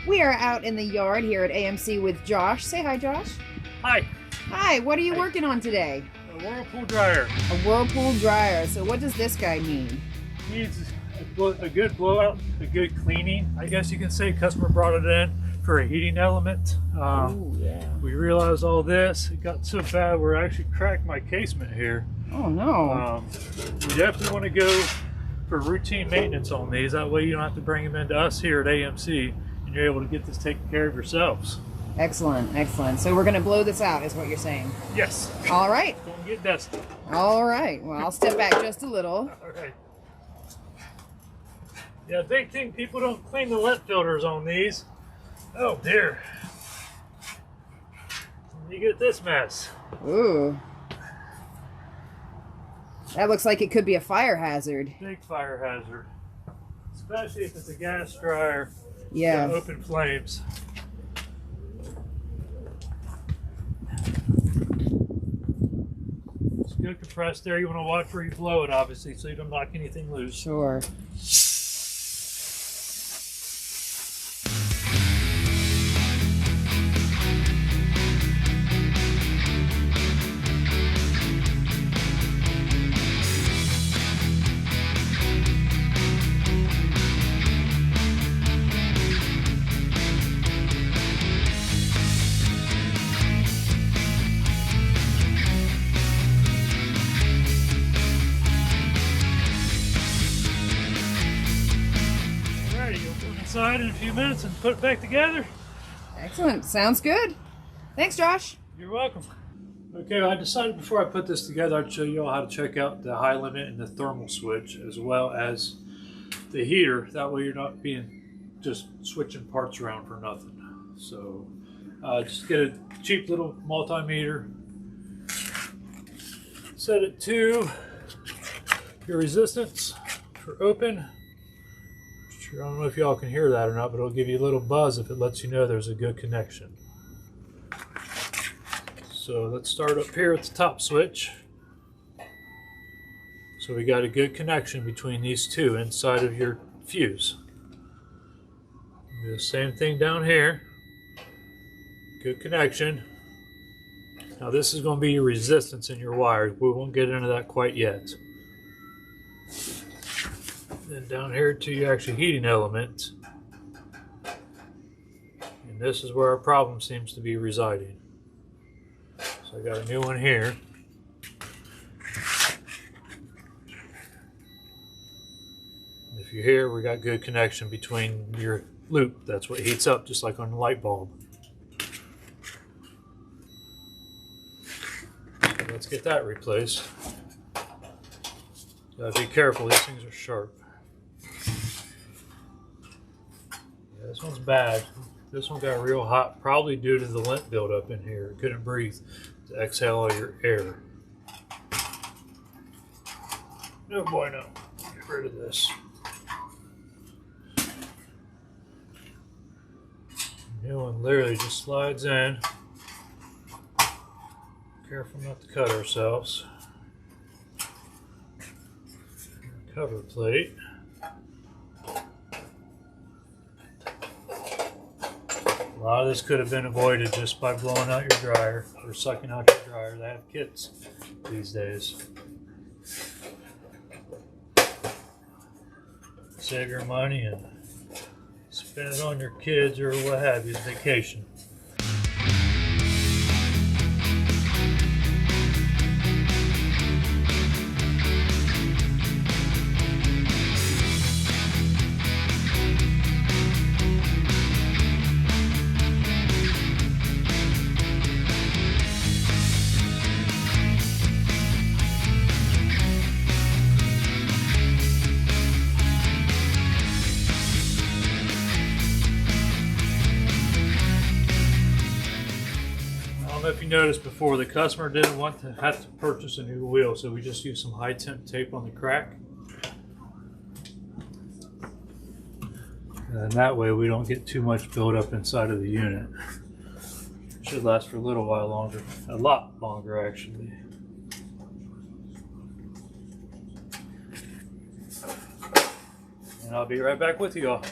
We are out in the yard here at AMC with Josh. Say hi, Josh. Hi. Hi, what are you Hi. working on today? A Whirlpool dryer. A Whirlpool dryer. So what does this guy mean? Needs a good blowout, a good cleaning. I guess you can say customer brought it in for a heating element. Oh, yeah. We realized all this. It got so bad we're actually cracked my casement here. Oh, no. We definitely want to go for routine maintenance on these. That way you don't have to bring them into us here at AMC and you're able to get this taken care of yourselves. Excellent, excellent. So we're going to blow this out is what you're saying? Yes. All right. Don't get dusty. All right. Well, I'll step back just a little. All right. Yeah, big thing, people don't clean the lint filters on these. Oh dear. You get this mess. Ooh. That looks like it could be a fire hazard. Big fire hazard. Especially if it's a gas dryer. Yeah. Open flames. It's good compressed there. You want to watch where you blow it, obviously, so you don't knock anything loose. Sure. Inside in a few minutes and put it back together. Excellent. Sounds good. Thanks, Josh. You're welcome. Okay, I decided before I put this together, I'd show you all how to check out the high limit and the thermal switch, as well as the heater. That way you're not being just switching parts around for nothing. So just get a cheap little multimeter, set it to your resistance for open. I don't know if y'all can hear that or not, but it'll give you a little buzz if it lets you know there's a good connection. So let's start up here at the top switch. So we got a good connection between these two inside of your fuse. Do the same thing down here. Good connection. Now this is going to be your resistance in your wires. We won't get into that quite yet. Then down here to your actual heating element. And this is where our problem seems to be residing. So I got a new one here. And if you're here, we got good connection between your loop. That's what heats up, just like on the light bulb. So let's get that replaced. Gotta be careful, these things are sharp. This one's bad. This one got real hot, probably due to the lint buildup in here. Couldn't breathe to exhale all your air. No boy, no. Get rid of this. New one literally just slides in. Careful not to cut ourselves. Cover plate. A lot of this could have been avoided just by blowing out your dryer or sucking out your dryer. They have kits these days. Save your money and spend it on your kids or what have you, vacation. I don't know if you noticed before, the customer didn't want to have to purchase a new wheel, so we just used some high temp tape on the crack. And that way we don't get too much buildup inside of the unit. Should last for a little while longer, a lot longer actually. And I'll be right back with you all.